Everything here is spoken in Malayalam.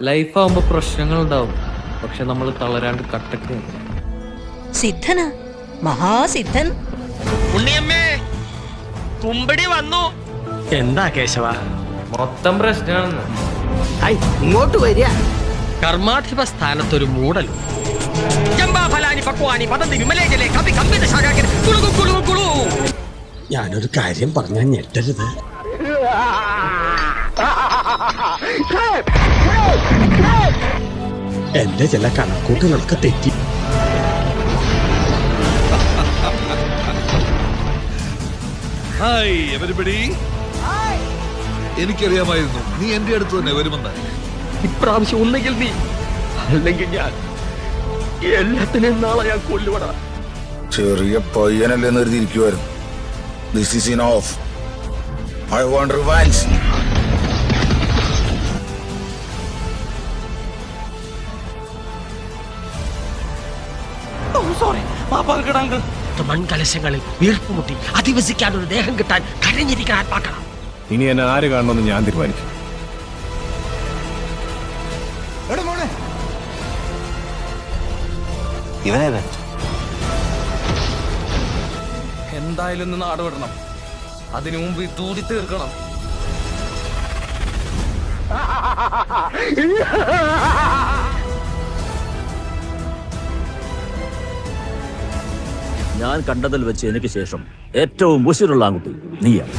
ലൈഫാവുമ്പോ പ്രശ്നങ്ങളുണ്ടാവും, പക്ഷെ നമ്മൾ തളരാണ്ട് കട്ടക്ക്. സിദ്ധന, മഹാസിദ്ധൻ. ഉണ്ണിയമ്മേ, കുമ്പടി വന്നു. എന്താ കേശവ? മൊത്തം പ്രശ്നമാണെന്ന്. ഇങ്ങോട്ട് വരിക. കർമാധിപ സ്ഥാനത്തൊരു മൂടൽ. ഞാനൊരു കാര്യം പറഞ്ഞാൽ ഞെട്ടരുത്. എന്റെ ചില കണക്കൂട്ടുകളൊക്കെ തെറ്റി. Hi everybody. എനിക്കറിയാമായിരുന്നു നീ എന്റെ അടുത്ത് തന്നെ വരുമെന്ന്. ഇപ്രാവശ്യം ഒന്നെങ്കിൽ നീ, അല്ലെങ്കിൽ ഞാൻ. എല്ലാത്തിനും നാളെ ഞാൻ കൊല്ലുവടാ. ചെറിയ പയ്യനല്ലേ നിർത്തിയിരിക്കുവായിരുന്നു. This is enough. I want revenge. മൺകലശങ്ങളിൽ വീർപ്പുമുട്ടി അധിവസിക്കാൻ ഒരു ദേഹം കിട്ടാൻ കരഞ്ഞിരിക്കാൻ ആത്മാക്കണം. ഇനി എന്നെ ആര് കാണണമെന്ന് ഞാൻ തീരുമാനിക്കും. എന്തായാലും ഒന്ന് നാട് വിടണം. അതിനു മുമ്പ് തൂടി തീർക്കണം. ഞാൻ കണ്ടതിൽ വെച്ച് എനിക്ക് ശേഷം ഏറ്റവും ഉശിരുള്ള ആൺകുട്ടി നീയാണ്.